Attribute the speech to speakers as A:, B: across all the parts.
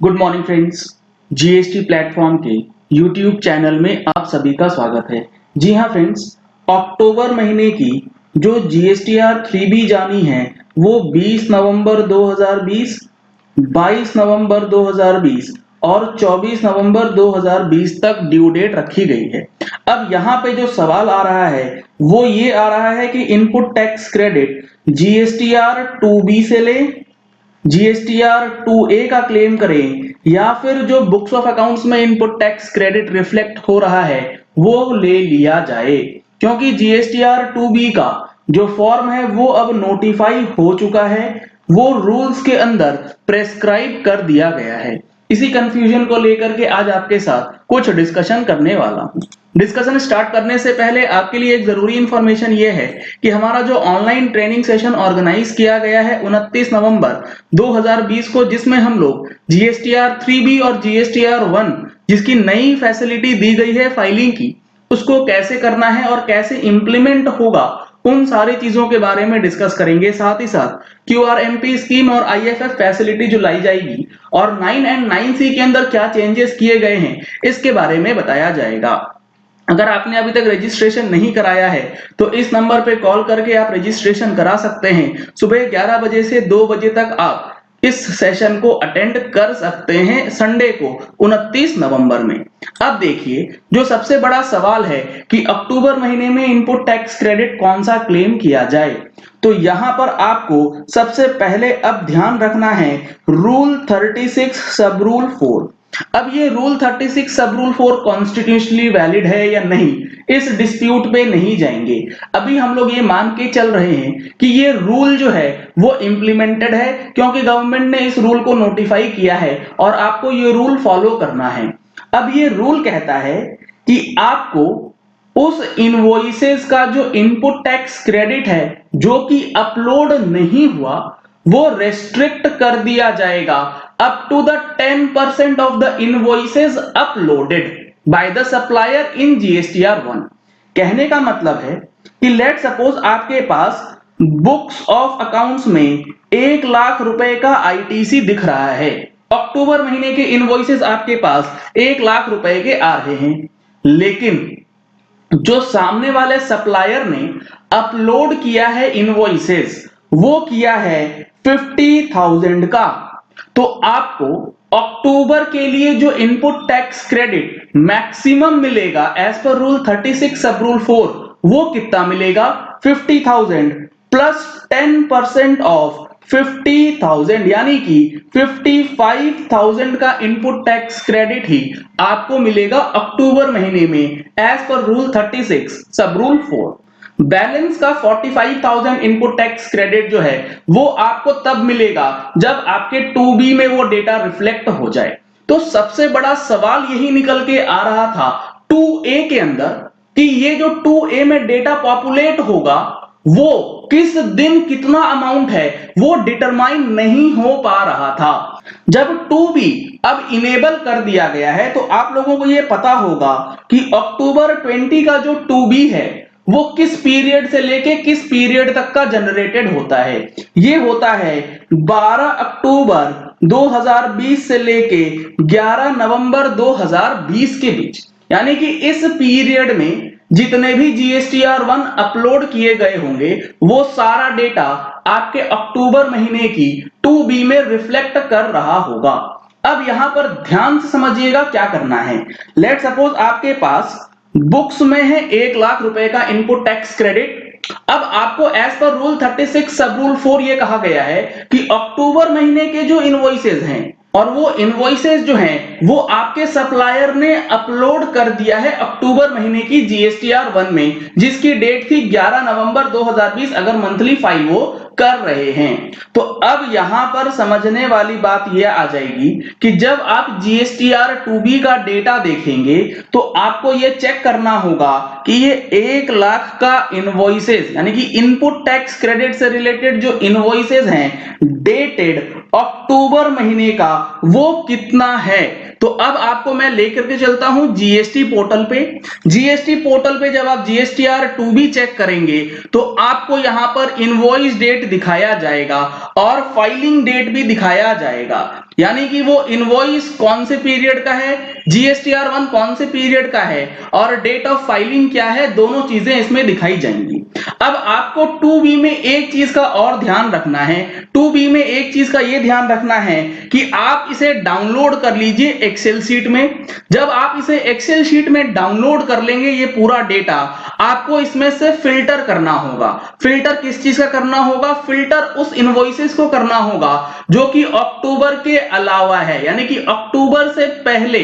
A: Good morning friends. GST platform के YouTube channel में आप सभी का स्वागत है। जी हाँ फ्रेंड्स, अक्टूबर महीने की जो जीएसटीआर 3B जानी है वो 20 नवंबर 2020, 22 नवंबर 2020 और 24 नवंबर 2020 तक ड्यू डेट रखी गई है। अब यहाँ पे जो सवाल आ रहा है वो ये आ रहा है कि input tax credit GSTR 2B से ले, जीएसटीआर 2A का क्लेम करें या फिर जो बुक्स ऑफ अकाउंट्स में इनपुट टैक्स क्रेडिट रिफ्लेक्ट हो रहा है वो ले लिया जाए, क्योंकि जीएसटीआर 2B का जो फॉर्म है वो अब नोटिफाई हो चुका है, वो रूल्स के अंदर प्रेस्क्राइब कर दिया गया है। इसी कंफ्यूजन को लेकर के आज आपके साथ कुछ डिस्कशन करने वाला हूं। डिस्कशन स्टार्ट करने से पहले आपके लिए एक जरूरी इंफॉर्मेशन ये है कि हमारा जो ऑनलाइन ट्रेनिंग सेशन ऑर्गेनाइज किया गया है 29 नवंबर 2020 को, जिसमें हम लोग जीएसटीआर 3B और जीएसटीआर 1 जिसकी नई फैसिलिटी दी गई है फाइलिंग की, उसको कैसे करना है और कैसे इंप्लीमेंट होगा उन सारी चीजों के बारे में डिस्कस करेंगे। साथ ही साथ क्यूआरएमपी स्कीम और आईएफएफ फैसिलिटी जो लाई जाएगी और 9 एंड 9C के अंदर क्या चेंजेस किए गए हैं इसके बारे में बताया जाएगा। अगर आपने अभी तक रजिस्ट्रेशन नहीं कराया है तो इस नंबर पे कॉल करके आप रजिस्ट्रेशन करा सकते हैं। सुबह 11 बजे से 2 बजे तक आप इस सेशन को अटेंड कर सकते हैं, संडे को 29 नवंबर में। अब देखिए, जो सबसे बड़ा सवाल है कि अक्टूबर महीने में इनपुट टैक्स क्रेडिट कौन सा क्लेम किया जाए, तो यहां पर आपको सबसे पहले अब ध्यान रखना है रूल 36 सब रूल 4। अब ये rule 36 sub rule 4 constitutionally valid है या नहीं, इस डिस्प्यूट पे नहीं जाएंगे। अभी हम लोग ये मान के चल रहे हैं कि ये रूल जो है वो इंप्लीमेंटेड है, क्योंकि गवर्नमेंट ने इस रूल को नोटिफाई किया है और आपको ये रूल फॉलो करना है। अब ये रूल कहता है कि आपको उस इनवॉइसेस का जो इनपुट टैक्स क्रेडिट है जो कि अपलोड नहीं हुआ वो रेस्ट्रिक्ट कर दिया जाएगा up to the 10% of the invoices uploaded by the supplier in GSTR 1। कहने का मतलब है कि लेट सपोज आपके पास बुक्स ऑफ अकाउंट्स में 1 लाख रुपए का आईटीसी दिख रहा है। अक्टूबर महीने के इनवॉइसेस आपके पास 1 लाख रुपए के आ रहे हैं, लेकिन जो सामने वाले सप्लायर ने अपलोड किया है इनवॉइसेस वो किया है 50,000 का, तो आपको अक्टूबर के लिए जो इनपुट टैक्स क्रेडिट मैक्सिमम मिलेगा as per rule 36 sub rule 4 वो कितना मिलेगा 50,000 प्लस 10% ऑफ 50,000, यानी कि 55,000 का इनपुट टैक्स क्रेडिट ही आपको मिलेगा अक्टूबर महीने में as per rule 36 sub rule 4। Balance का 45,000 इनपुट टैक्स क्रेडिट जो है वो आपको तब मिलेगा जब आपके 2B में वो डेटा रिफ्लेक्ट हो जाए। तो सबसे बड़ा सवाल यही निकल के आ रहा था 2A के अंदर कि ये जो 2A में डेटा पॉपुलेट होगा वो किस दिन कितना अमाउंट है वो डिटरमाइन नहीं हो पा रहा था। जब 2B अब इनेबल कर दिया गया है तो आप लोगों को ये पता होगा कि अक्टूबर 20 का जो 2B है वो किस पीरियड से लेके किस पीरियड तक का जनरेटेड होता है। ये होता है 12 अक्टूबर 2020 से लेके 11 नवंबर 2020 के बीच, यानी कि इस पीरियड में जितने भी जीएसटीआर 1 अपलोड किए गए होंगे वो सारा डेटा आपके अक्टूबर महीने की 2B में रिफ्लेक्ट कर रहा होगा। अब यहां पर ध्यान से समझिएगा क्या करना है। लेट सपोज आपके पास बुक्स में है 1 लाख रुपए का इनपुट टैक्स क्रेडिट। अब आपको as per rule 36 sub rule 4 ये कहा गया है कि अक्टूबर महीने के जो इनवॉइसेस हैं और वो इनवॉइसेस जो हैं वो आपके सप्लायर ने अपलोड कर दिया है अक्टूबर महीने की जीएसटीआर 1 में, जिसकी डेट थी 11 नवंबर 2020 अगर मंथली फाइल वो कर रहे हैं। तो अब यहां पर समझने वाली बात यह आ जाएगी कि जब आप जीएसटीआर 2B का डेटा देखेंगे तो आपको यह चेक करना होगा कि ये 1 लाख का इनवॉइसेस यानी कि इनपुट टैक्स क्रेडिट से रिलेटेड जो इनवॉइसेस हैं डेटेड अक्टूबर महीने का वो कितना है। तो अब आपको मैं लेकर के चलता हूं जीएसटी पोर्टल पे। जीएसटी पोर्टल पे जब आप जीएसटीआर 2B चेक करेंगे तो आपको यहां पर इनवॉइस डेट दिखाया जाएगा और फाइलिंग डेट भी दिखाया जाएगा। यानी कि वो इनवॉइस कौन से पीरियड का है, जीएसटीआर 1 कौन से पीरियड का है और डेट ऑफ फाइलिंग क्या है, दोनों चीजें इसमें दिखाई जाएंगी। अब आपको 2B में एक चीज का और ध्यान रखना है, 2B में एक चीज का ये ध्यान रखना है कि आप इसे डाउनलोड कर लीजिए एक्सेल शीट में। जब आप इसे एक्सेल शीट में डाउनलोड कर लेंगे ये पूरा डेटा, आपको इसमें से फिल्टर करना होगा। फिल्टर किस चीज का करना होगा? फिल्टर उस इनवॉइसेस को करना होगा जो कि अक्टूबर के अलावा है, यानी कि अक्टूबर से पहले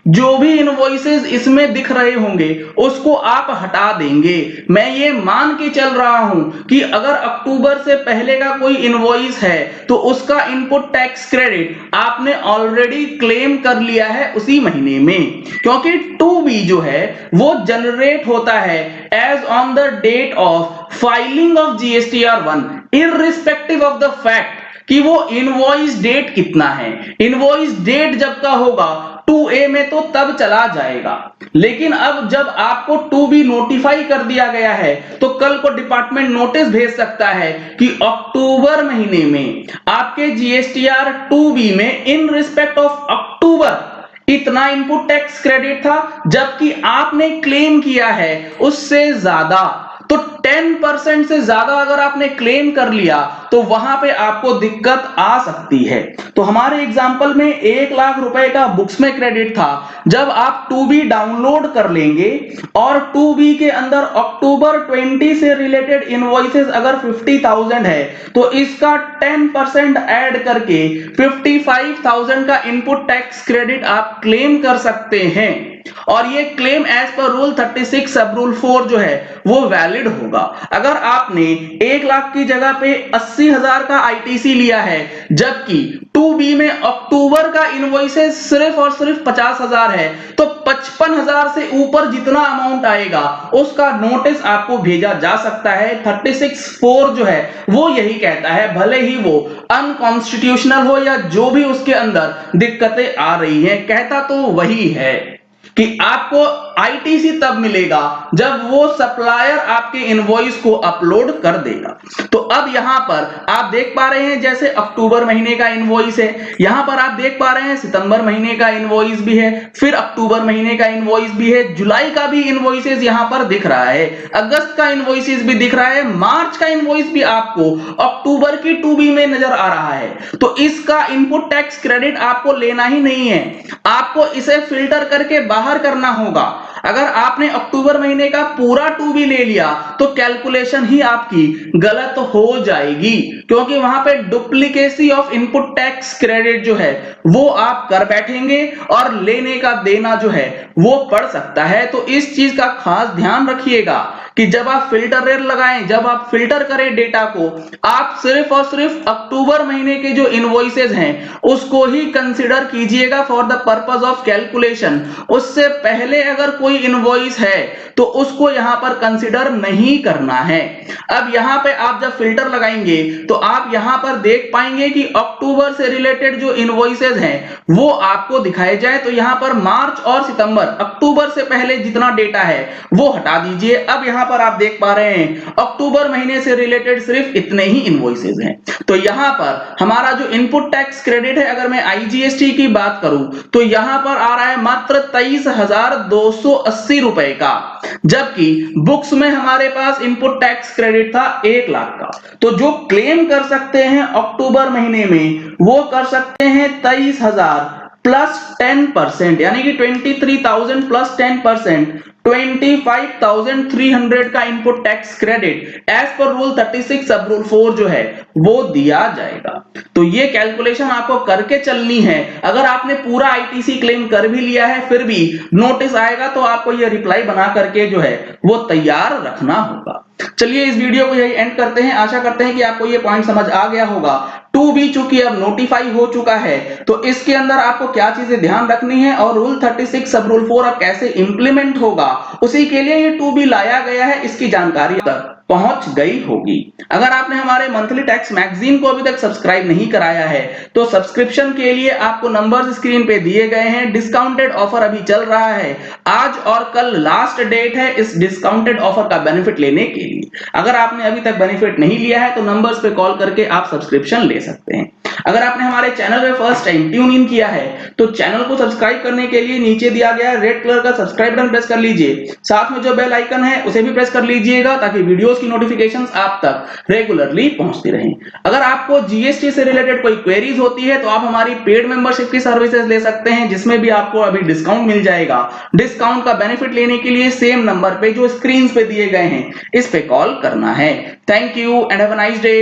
A: जो भी इनवॉइसेस इसमें दिख रहे होंगे उसको आप हटा देंगे। मैं ये मान के चल रहा हूं कि अगर अक्टूबर से पहले का कोई इनवॉइस है तो उसका इनपुट टैक्स क्रेडिट आपने ऑलरेडी क्लेम कर लिया है उसी महीने में, क्योंकि 2B जो है वो जनरेट होता है as on the date of filing of GSTR 1 irrespective of the fact कि वो इनवॉइस डेट कितना है। इनवॉइस डेट जब का होगा 2A में तो तब चला जाएगा, लेकिन अब जब आपको 2B नोटिफाई कर दिया गया है तो कल को डिपार्टमेंट नोटिस भेज सकता है कि अक्टूबर महीने में आपके जीएसटीआर 2B में इन रिस्पेक्ट ऑफ अक्टूबर इतना इनपुट टैक्स क्रेडिट था, जबकि आपने क्लेम किया है उससे ज्यादा। तो 10% से ज्यादा अगर आपने क्लेम कर लिया तो वहां पे आपको दिक्कत आ सकती है। तो हमारे एग्जांपल में 1 लाख रुपए का बुक्स में क्रेडिट था। जब आप 2B डाउनलोड कर लेंगे और 2B के अंदर अक्टूबर 20 से रिलेटेड इनवॉइसेस अगर 50,000 है तो इसका 10% ऐड करके 55,000 का इनपुट टैक्स क्रेडिट आप क्लेम कर सकते हैं, और ये claim as per rule 36 sub rule 4 जो है वो वैलिड होगा। अगर आपने 1 लाख की जगह पे 80,000 का आईटीसी लिया है, जबकि 2B में अक्टूबर का इनवॉइसेस सिर्फ और सिर्फ 50,000 है, तो 55,000 से ऊपर जितना अमाउंट आएगा उसका नोटिस आपको भेजा जा सकता है। 36(4) जो है वो यही कहता है, भले ही वो अनकॉन्स्टिट्यूशनल हो या जो भी उसके अंदर दिक्कतें आ रही हैं, कहता तो वही है कि आपको आईटीसी तब मिलेगा जब वो सप्लायर आपके इनवॉइस को अपलोड कर देगा। तो अब यहां पर आप देख पा रहे हैं जैसे अक्टूबर महीने का इनवॉइस है, यहां पर आप देख पा रहे हैं सितंबर महीने का इनवॉइस भी है, फिर अक्टूबर महीने का इनवॉइस भी है, जुलाई का भी इनवॉइसेस यहां पर दिख रहा है, अगस्त का इनवॉइसेस भी दिख रहा है, मार्च का इनवॉइस भी आपको अक्टूबर की 2B में नजर आ रहा है। तो इसका इनपुट टैक्स क्रेडिट आपको लेना ही नहीं है, आपको इसे फिल्टर करके बाहर करना होगा। अगर आपने अक्टूबर महीने का पूरा 2B ले लिया तो कैलकुलेशन ही आपकी गलत हो जाएगी, क्योंकि वहां पे duplicacy of input tax credit जो है वो आप कर बैठेंगे और लेने का देना जो है वो पड़ सकता है। तो इस चीज का खास ध्यान रखिएगा कि जब आप फिल्टर रेट लगाएं, जब आप फिल्टर करें डेटा को, आप सिर्फ और सिर्फ अक्टूबर महीने के जो इनवॉइसेस हैं उसको ही कंसीडर कीजिएगा for the purpose of calculation. उससे पहले अगर कोई इनवॉइस है तो उसको यहां पर कंसीडर नहीं करना है। अब यहां पे आप जब फिल्टर लगाएंगे तो आप यहां पर देख पाएंगे कि अक्टूबर से रिलेटेड जो इनवॉइसेस हैं वो आपको दिखाए जाए। तो यहां पर मार्च और सितंबर, अक्टूबर से पहले जितना डेटा है वो हटा दीजिए। अब यहां पर आप देख पा रहे हैं अक्टूबर महीने से रिलेटेड सिर्फ इतने ही इनवॉइसेस हैं। तो यहां पर हमारा जो इनपुट टैक्स क्रेडिट है, अगर मैं आईजीएसटी की बात करूं तो यहां पर आ रहा है मात्र 23,280 रुपए का, जबकि बुक्स में हमारे पास इनपुट टैक्स क्रेडिट था 1 लाख का। तो जो क्लेम कर सकते हैं अक्टूबर महीने में वो कर सकते हैं 23,000 प्लस 10%, यानी कि 23,000 प्लस 10%, 25,300 का input tax credit as per rule 36 sub rule 4 जो है वो दिया जाएगा। तो ये कैलकुलेशन आपको करके चलनी है। अगर आपने पूरा आईटीसी क्लेम कर भी लिया है फिर भी नोटिस आएगा तो आपको ये रिप्लाई बना करके जो है वो तैयार रखना होगा। चलिए इस वीडियो को यही एंड करते हैं। आशा करते हैं कि आपको ये पॉइंट समझ आ गया होगा। 2B चूंकि अब नोटिफाई हो चुका है तो इसके अंदर आपको क्या चीजें ध्यान रखनी है और रूल 36 सब रूल 4 अब कैसे इंप्लीमेंट होगा, उसी के लिए ये 2B लाया गया है, इसकी जानकारी तक पहुंच गई होगी। अगर आपने हमारे मंथली टैक्स मैगजीन को अभी तक सब्सक्राइब नहीं कराया है तो सब्सक्रिप्शन के लिए आपको नंबर्स स्क्रीन पे दिए गए हैं। डिस्काउंटेड ऑफर अभी चल रहा है, आज और कल लास्ट डेट है इस डिस्काउंटेड ऑफर का बेनिफिट लेने के लिए। अगर आपने अभी तक बेनिफिट नहीं लिया है तो नंबर्स पे कॉल करके आप सब्सक्रिप्शन ले सकते हैं। अगर आपने हमारे चैनल पे फर्स्ट टाइम ट्यून इन किया है तो चैनल को सब्सक्राइब करने के लिए नीचे दिया गया रेड कलर का सब्सक्राइब बटन प्रेस कर लीजिए। साथ में जो बेल आइकन है उसे भी प्रेस कर लीजिएगा ताकि वीडियोस की नोटिफिकेशंस आप तक रेगुलरली पहुंचती रहें। अगर आपको जीएसटी से रिलेटेड कोई क्वेरीज होती है तो आप हमारी पेड मेंबरशिप की सर्विसेज ले सकते हैं, जिसमें भी आपको अभी डिस्काउंट मिल जाएगा। डिस्काउंट का बेनिफिट लेने के लिए सेम नंबर पे जो स्क्रीन पे दिए गए हैं इस पे कॉल करना है। Thank you and have a nice day.